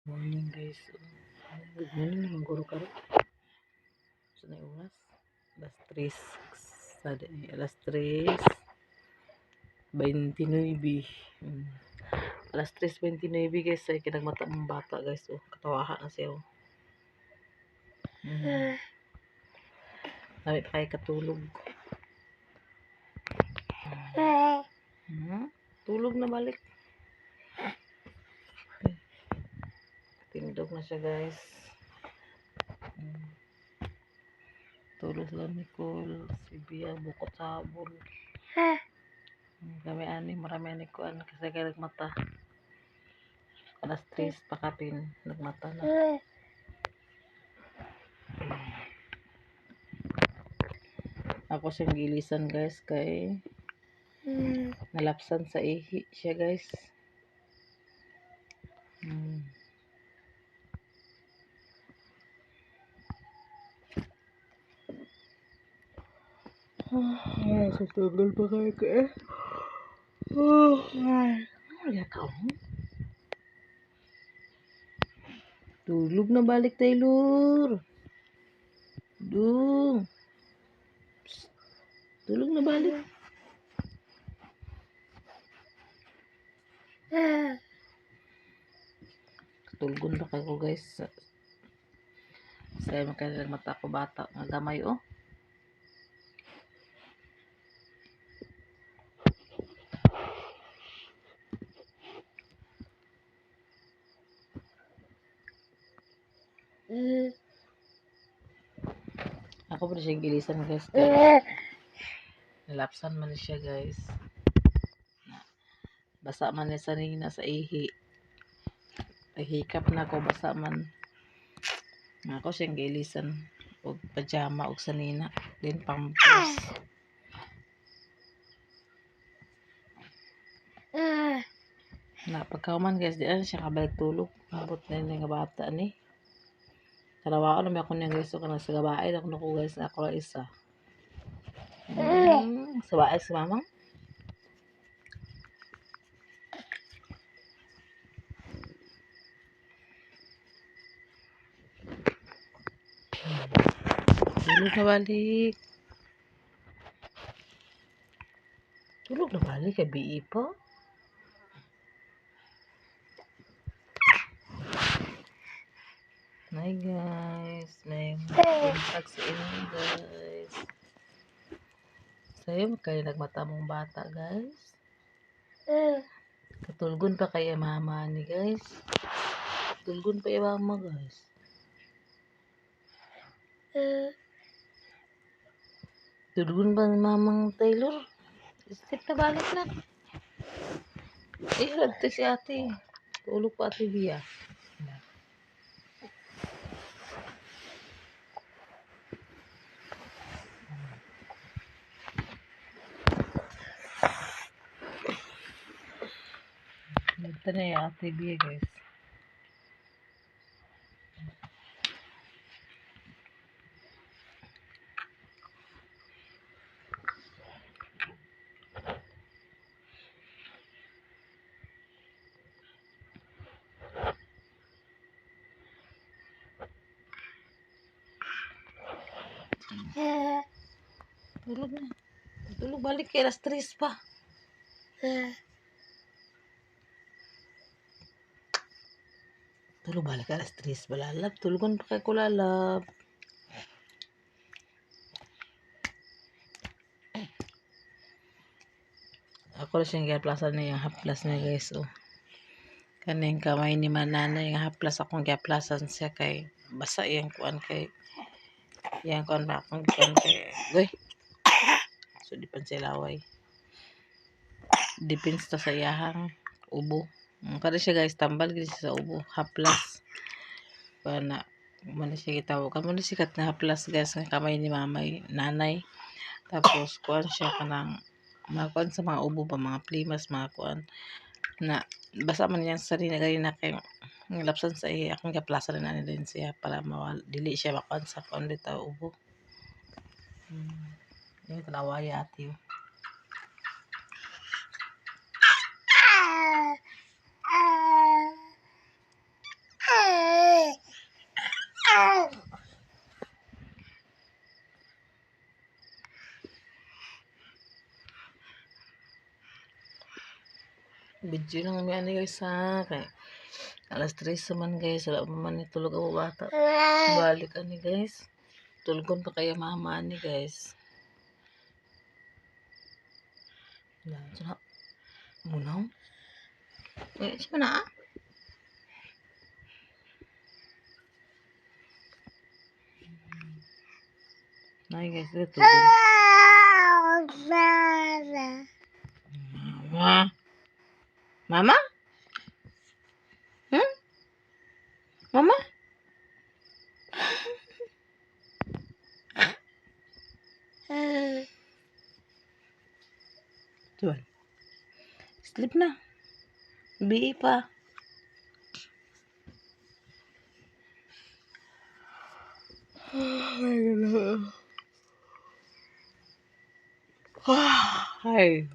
Morning guys. Good morning mga guro karon. Sa na oras? Alas 3. Alas 3. 29. Alas 3:29 guys ay kinagmata mong bata guys. Katawahan na siya. Dami pa kay katulog. Tulog na balik. Tindog na siya guys. Tulog lang Nicole, si Bia, bukot sabon. Kami ani, marami ani ko kasi kaya nagmata. Alas 3 pakapin, nagmata na. Ako siyang gilisan guys kay nalapsan sa ihi siya guys. Sa tunggal pa kayo ka eh. Yakaw. Tulog na balik Taylor. Dung. Psst. Tulog na balik. Tulgon pa kayo guys. Saya makailang mata ko bata. Nga gamay oh. Ako pa siya gilisan guys. Nalapsan man siya guys. Basa man niya sanina sa ihi. Hikap na ko basa man. Ako siyang gilisan. Og pajama og sanina. Din pampers. Pagkauman guys, di siya kabalik tulog. Mabot na yun nga bata ni. Kalawaan naman ako niya guys. So, kanang sa gabae ako na ko guys. Ako lang isa. Sa bahay si mamang. Tulog na balik. Tulog na balik. Kabi pa. Hi guys. May contact sa inyo guys. Sa'yo kayo nagmata mong bata guys. Katulgon pa kay mama ni guys. Katulgon pa yung mama guys. Tulgon ba ni mamang Taylor? Step na balik na. Lagta si ate. Tulog pa ate Bia. Ito na yung ate Bia guys. Tulog na. Tulog balik kay alas 3 pa. Tulog balik alas 3 balalab. Tulogon pa kay kulalab. Ako na siyang giaplasan na yung haplas niya guys. Oh. Kaning kamay ni manana yung haplas akong giaplasan siya kay basa yung kuan kay yung kuan ba akong kuan kay goy. So di pan silaway. Depends to sa iyahang ubo. Kada siya guys tambal gid siya sa ubo haplas. Pana man siya gitawag. Kamo ni sikat na haplas guys nga kamay ni mamay nanay. Tapos kuan siya kanang mga kuan sa mga ubo pa mga plimas mga kuan na basa man yan sa sarili na kay lapsan sa iya akong gaplasan na din siya para dili siya makuan sa kuan dito ubo. Yung talawaya ati. Video lang may ano guys ha. Kay alas 3 naman guys. Wala pa man itulog ako bata. Balik ani guys. Tulgon pa kaya mama ni guys. Yan. So, munaw. Siya na ah. Nay guys, ito tulgon. Mama. Mama? Hmm? Mama? Tuan. Sleep na. Bi pa. Ay.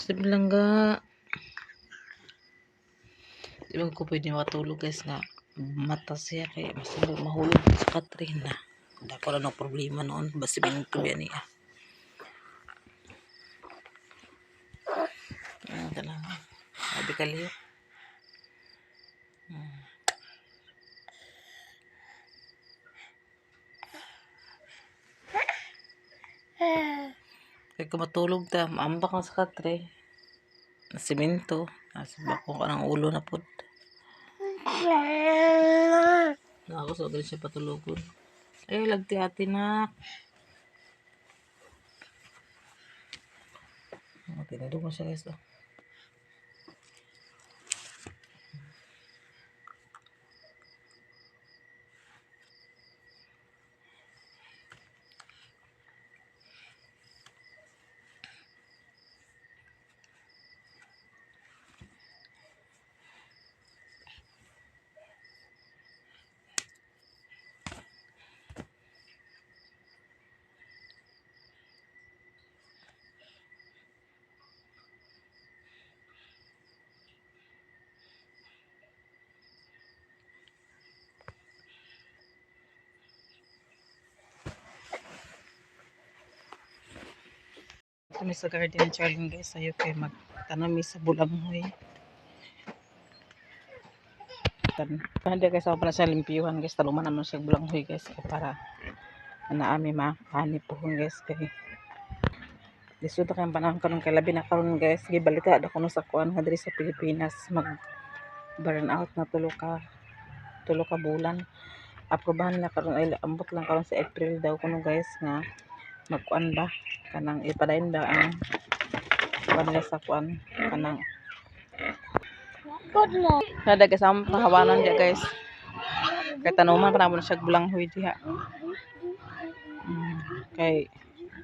Sleep lang ga. Di ba ko pwede matulog guys nga mata siya kaya mas mahulog sa Katrina. Dako lang ng problema noon. Basta minuto yan niya. Ito lang. Sabi ka liyo. Kaya kung matulog ta, maambak na sa Katre. Na simento. Nasa bako ka ng ulo na po. Ako sa galing siya patulugon. Ay, lagti-hati na. Tinadog mo siya guys. Kami sa garden Charlie guys. Ayaw kayo magtanami sa bulanghoy. Hindi guys ako pala siya limpiyuhan guys. Taluman naman siya bulanghoy guys. Para naami ma-ani po guys. Kaya lisuda kayong panahon karon kay labi na karon guys. Gibalita ako no sa kuan nga diri sa Pilipinas mag burn out na tulo ka bulan. Aprobahan na karon ay ambot lang karon sa April daw kuno guys nga magkuan ba kanang ipadayon ba ang kuan sa kuan kanang nada guys ang pahawanan dia guys kay tanuman pa namon siya bulanghoy diha kay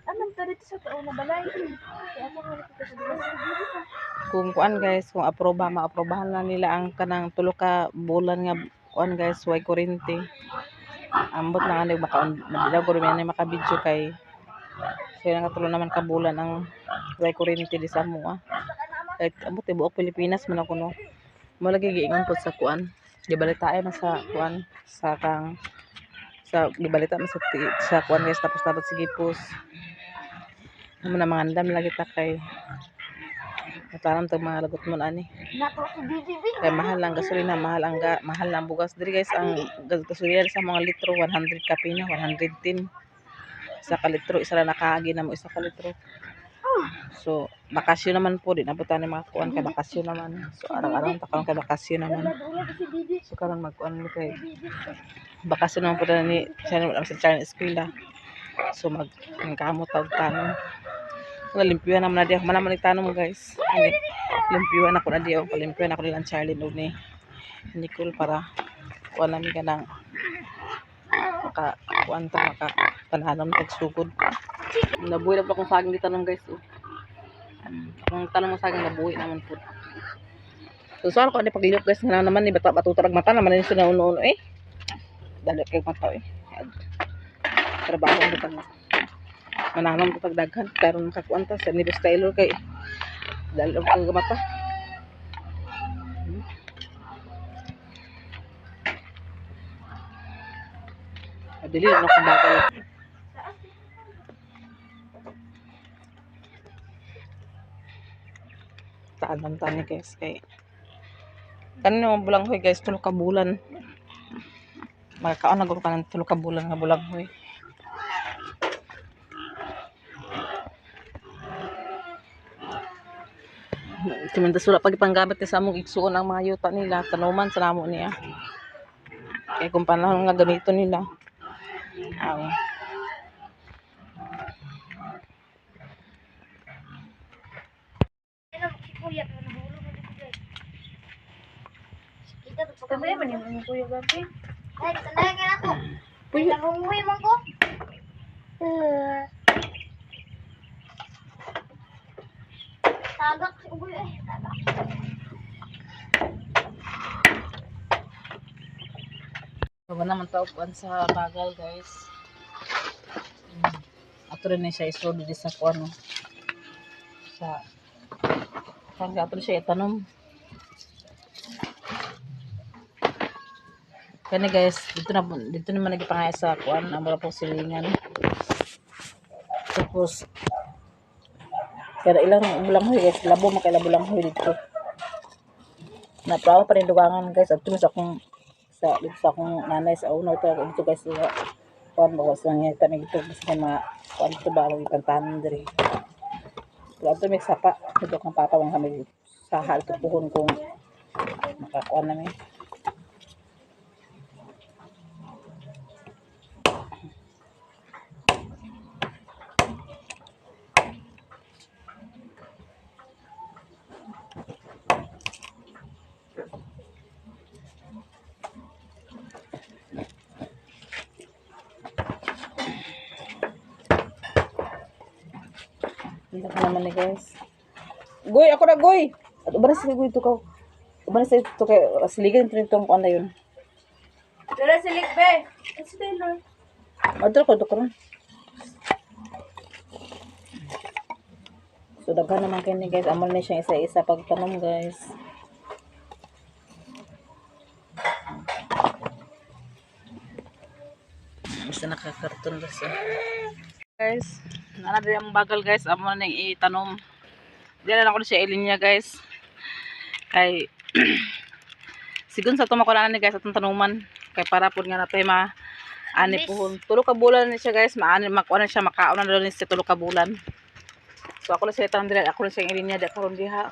aman ta dito sa taon na balay kay ako nga dito sa diwas kung kuan guys kung maaprobahan na nila ang kanang tulo ka bulan nga kuan guys way kurente ambot na nga makaon madilaw ko rin makabidyo kay kaya nakatulo naman kabulan ang way kurente di sa mo kahit ambot buok Pilipinas man ako no mo lagi giingon po sa kuan gibalitaay man sa kuan sa kang sa gibalita man sa kuan guys tapos sige post mo na mga andam lagi ta kay mataram tag mga lagot mo ani kay mahal lang gasolina mahal lang bugas diri guys ang gasolina sa mga litro 100 ka pina 110 isa ka litro isa ra nakaagi na mo isa ka litro so bakasyon naman po din abutan ni mga kuan kay bakasyon naman so arang-arang ta karon kay bakasyon naman so karon magkuan mi kay bakasyon naman po ni sa Chinese eskwela so magkamot tawag tanon limpyuhan naman na di ako manaman nagtanom guys limpyuhan ako na di ako limpyuhan ako nilang Charlie no ni Nicole para kuan namin ka ng kuan ta pananom tagsugod nabuhi na po akong saging dito nung guys ang tanong mo saging nabuhi naman po so saan ko ano paglilok guys nga naman ni batutarag mata naman yun siya na uno dali kayo mata trabaho ang butang mananom ko pagdaghan karon makakuan ta sa Nibus Taylor kay dali ko mata Dili na akong bagal. Taanam tani guys kay kanin mo bulanghoy guys, 3 ka bulan. Magkaon na guro ka ng 3 ka bulan nga bulanghoy. Timintas wala pag ipanggamit ni sa among igsuon ang mga yuta nila, tanuman sa namo niya. Kaya kung panahon nga ganito nila. Aw. Kamay man yung kuya gabi. Ay, tanay ka ako. Uy, Nangunguy man ko. Tagak si ugoy eh. Tagak. wala naman taupuan sa bagal guys. Ato rin na siya isulod sa kuano. Sa kung ato rin siya itanom. Kani guys, dito naman nagipangaya sa kuan, amora pong silingan. Tapos kada ilang bulanghoy guys, labo makay bulanghoy dito. Napraw pa rin dugangan guys, at sa akong sa akong nanay sa unaw to dito guys. Kuan bawas lang yan kami dito kasi mga kuan dito ba ang itantanan diri. Pero ato may sapa, dito kang papa wang kami sahal to puhon kung makakuan namin. Hindi ka naman ni guys. Goy, ako na goy. At ubaran sa goy ito ka. Ubaran sa ito kay siligan ito itong kuan na yun. Dala si Likbe. Si Taylor. Madro ko dokron. So daghan naman kini guys. Amal na siyang isa-isa pagtanom guys. Basta nakakarton basta. Guys, nana diri ang bagal guys. Amo na ning itanom. Dili na ko siya ilinya guys. Kay sigun sa tumakulan ni guys atong tanuman. Kay para pud nga natay ani puhon. 3 ka bulan ni siya guys. Maani makuha na siya makaon na daw ni siya 3 ka bulan. So ako na siya itanom diri. Ako na siya ilinya di karon diha.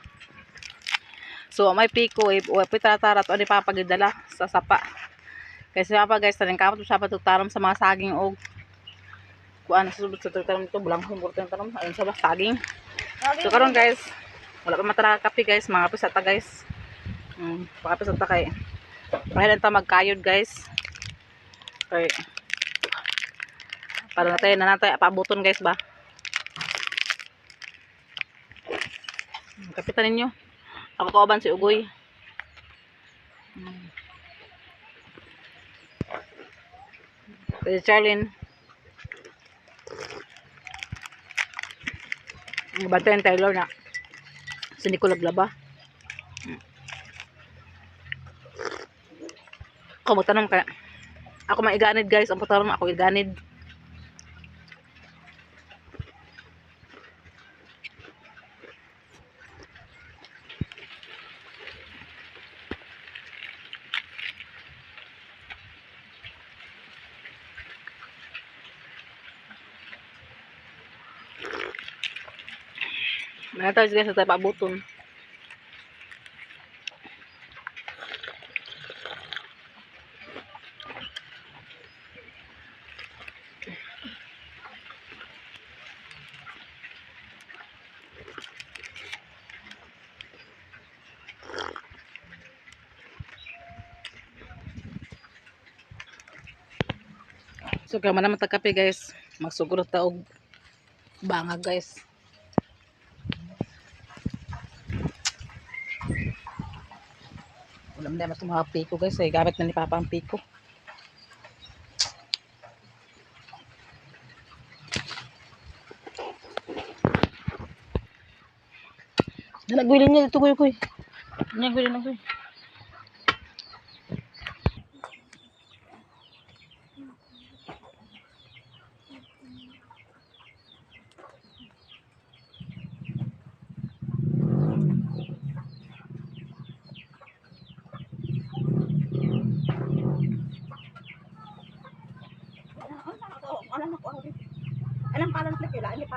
So may piko eh. Uy pitatarat o di papagidala sa sapa. Kaya siya pa guys, taling kapot siya pa tutanom sa mga saging og kuan sa sulod sa tanom ito, bulang humor ng tanom, ayun sa saging. So karon guys, wala pa matara kape guys, mga pisata guys. Pakapisata kay. Pahilan ta magkayod guys. Okay. Para natay paabuton guys ba. Kapitan ninyo. Ako kauban si Ugoy. Kaya Charlene. Bantay ang Taylor na. Kasi hindi ko laglaba. Ako magtanong kaya. Ako maiganid guys. Ang patanong ako iganid. Manatawid guys sa tayo paabuton. So kaya man naman tagkape guys. Magsuguro ta og bangag guys. Wala man mas mga piko guys. Ay gamit na ni Papa ang piko. Nagwilin niya dito kuy kuy. Niya gwilin na kuy.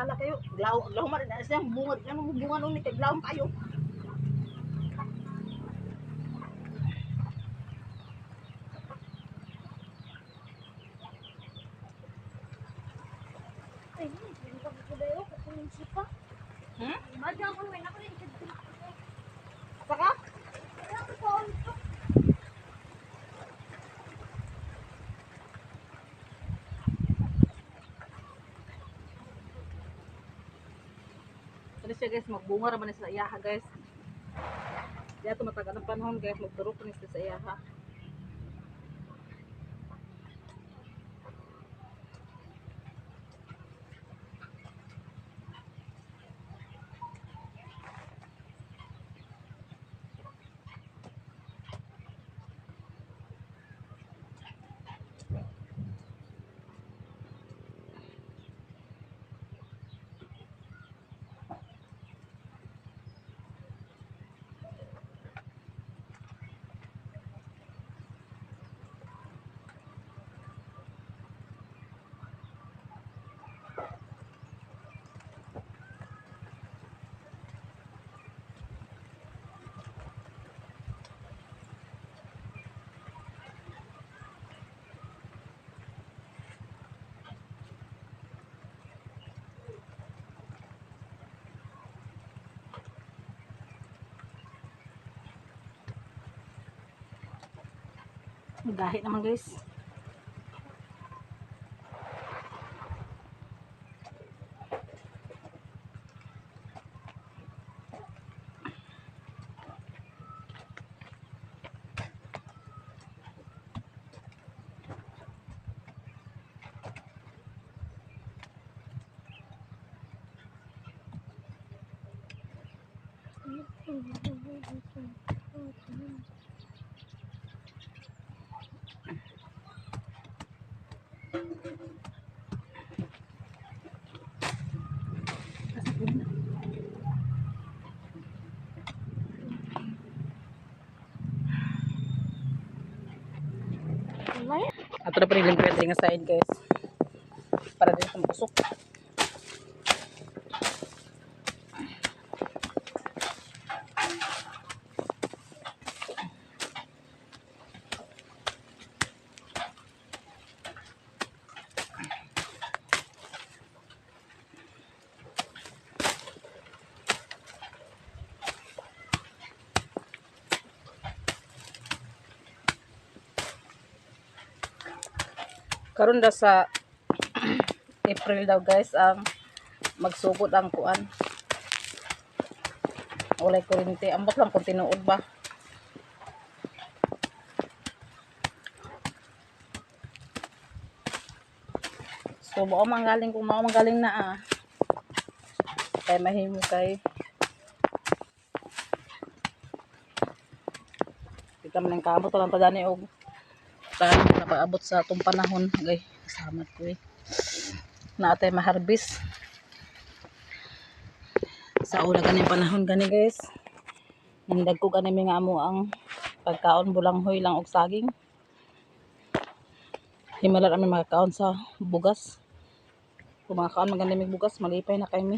bahala kayo. Glaw man na siya bunga, ano mo bunga nung ni kay glaw kayo. Ay, hindi ko dayo kasi yung sipa. Madya ko may nako ni. Saka? Ano siya guys, magbunga raman na sa iyaha guys. Diya ito matagal ng panahon guys, magdurok na siya sa iyaha. Gahit naman guys. Ato na pa rin pwede nga side guys. Para din sa makusok. Karon daw sa April daw guys ang magsugod ang kuan. Walay kuryente, ambot lang kung tinuod ba. So mao manggaling kung mao manggaling na kay mahimo kay kita man ang kamot lang tadani og paano na paabot sa atong panahon gay salamat ko naatay maharbis sa una ganing panahon gani guys nandag ko gani nga amo ang pagkaon bulanghoy lang og saging himala kami makakaon sa bugas kung makakaon maganda may bugas malipay na kami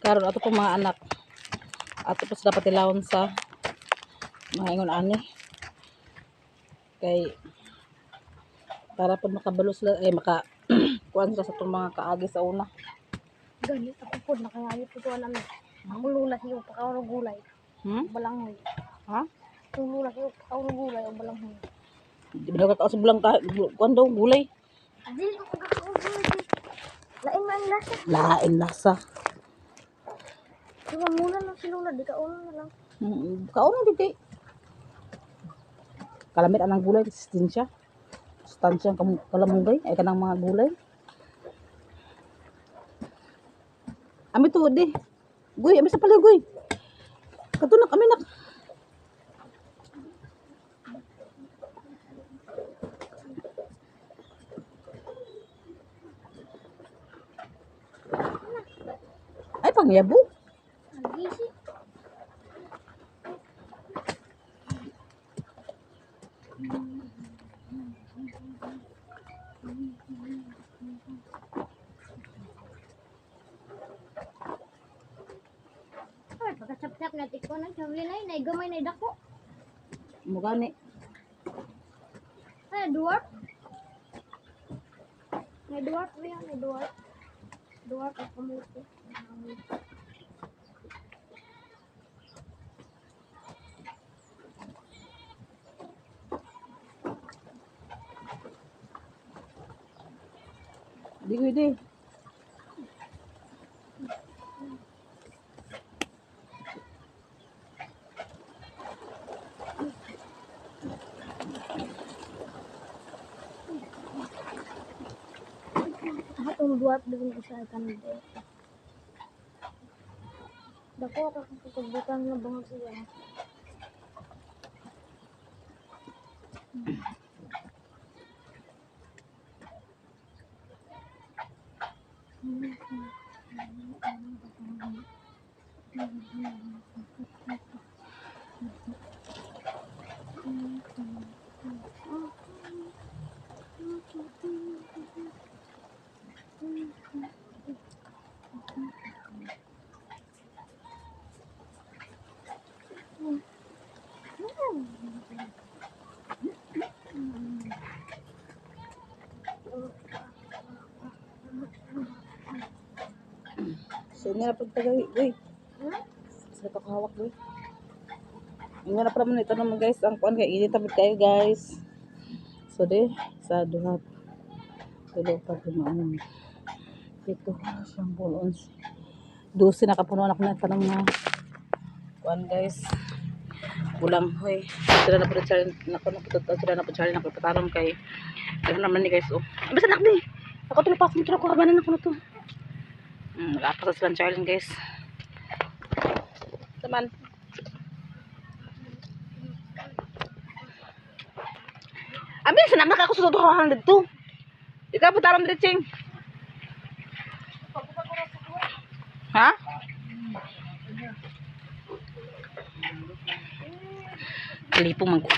karon ato pong mga anak ato po dapat ilawon sa mga ingon ani kay para po makabalo sila ay maka kuan sila sa itong mga kaagi sa una. Ganit ako po nakayayot ko alam. Ako lula siyo pakaw gulay. Balanghoy. Ha? Kung lula siyo pakaw gulay o balanghoy. Di ba nakakaon sa bulang kuan daw gulay? Adi ako pakaw gulay. Lain man lasa. Lain lasa. Diba muna lang si Lula, di ka ulo na lang. Kaon na di kalamit anang gulay resistensya. Sustansya ang kalamunggay ay kanang mga gulay. Ami tuod di. Guy, ami sa pala guy. Katunak ami nak. Ay pangyabo. Nagisi. Sap na tikon na chamli na gamay na dako. Mo gani. Ay dwarf. May dwarf ba yan? May dwarf. Dwarf at kamuti. Di ko di. Atong dwarf doon isa kan de. Dako ka kabutan na bangag siya. So nga pag tagay, uy. Sa pakahawak uy. Nga na pala mo ito naman guys, ang kuan kay init tapos kayo guys. So de sa duhat. Tulo pa kumaon. Ito siyang bulons. 12 nakapuno na ko na tanong na kuan guys. Bulang hoy. Sila na po challenge nako na putot sila na po challenge nako patarom kay ano naman ni guys oh. Basta nak di. Ako tuloy pas mo ko habanan ako na to. Lapas sa silang challenge guys. Teman. Abi senang nak aku sudah tuhan dito. Ikaw putaran dito. Ha? Kalipong man ko.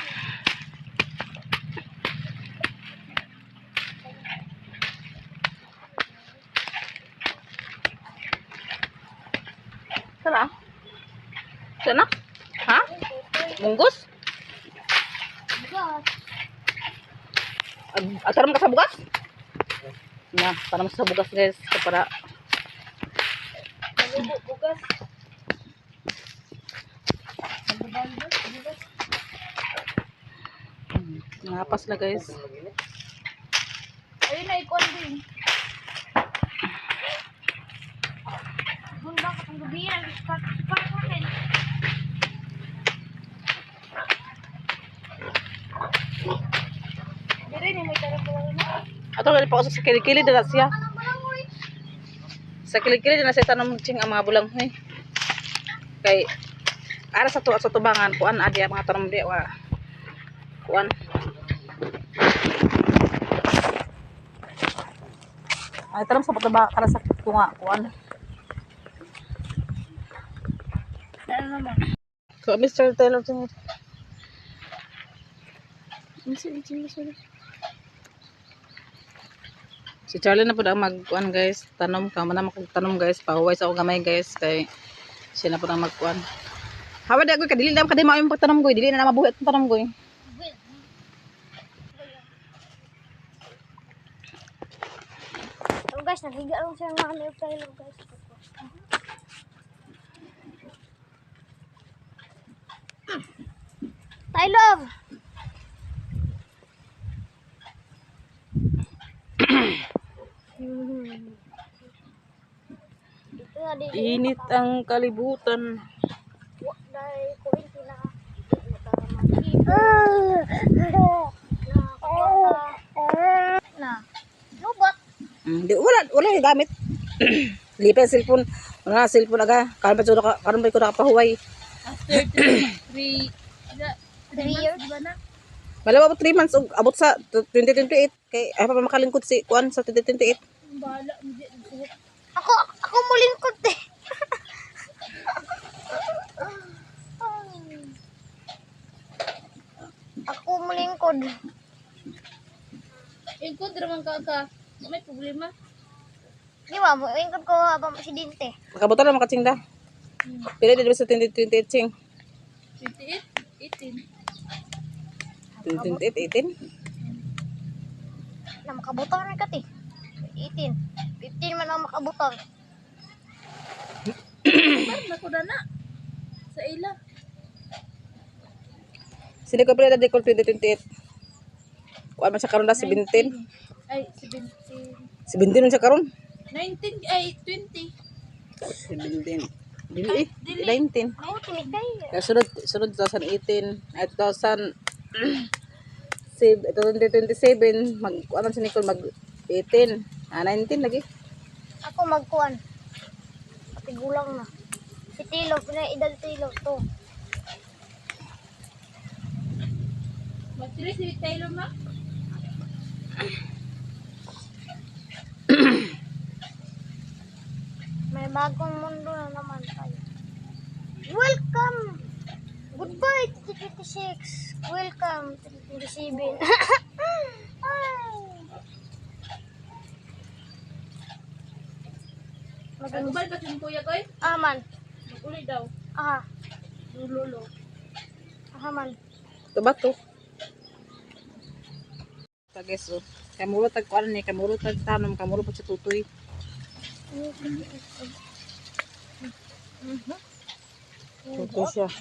Sana? Sana? Ha? Munggus? Ataram ka sa bugas? Na, taram sa bugas guys. Para Bugas. napas na guys. Ayun na ikon din. Bunda ka ng gabi yan. Kakakin. Dire ni may tarang na. Ato gali pa ako sa kilikili dala siya. Sa kilikili na siya tanong ching ang mga bulang hoy. Kay ara sa tubangan kuan adi ang mga tanong di wa. Kuan. Ay tanong sa pataba para sa kunga kuan. Ano naman? So Mr. Taylor tingin. Si Charlie na po ang magkuan guys. Tanom ka man magtanom guys. Pahuway sa akong gamay guys kay siya na po ang magkuan. Hawa da ko kadili na kadili mao yung pagtanom ko, dili na mabuhat ang tanom ko. So guys, nahiga lang siya ng mga tayo guys. Taylor! Init ang kalibutan. Dahil ko hindi na na lubot. Di wala yung gamit. Lipa cellphone. Wala na cellphone aga. Karon ba ko nakapahuway. After 3 years ba na? Malawa po 3 months og abot sa 2028 kay ay pa makalingkod si kuan sa 2028. Bahala ako mulingkod eh. Ako mulingkod. Ingkod naman ka. May problema. Di ba mo ingkod ko habang presidente. Makabutan na makatsinda. Pila din ba sa 2028, Ching? 28, 18. 2028, 18? Na makabutang na kati. 18. 15 man ang makabutang. Na ko na sa ila. Sino ka pala na-decall 2028? Kuan man siya karon na 17. Ay, 17. 17 man siya karon. 19, ay, 20. 17. Dili 19. Ako, tinikay. Kaya sunod 2018, ay 2027, ano si Nicole, mag 18. 19 lagi. Ako magkuhan. Pati gulang na. Si Tilo, edad Tilo to. Magtiri si Taylor ma? May bagong mundo na naman tayo. Welcome! Goodbye, 26. Welcome, 27. Ay! Magbal ka sin kuya koy? Aman. Maguli daw. Aha. Lululo. Aha man. Ito ba to? Guys, oh. Kamuro tag kuan ni, kamuro tag tanom, kamuro pa sa tutoy. Tutoy siya.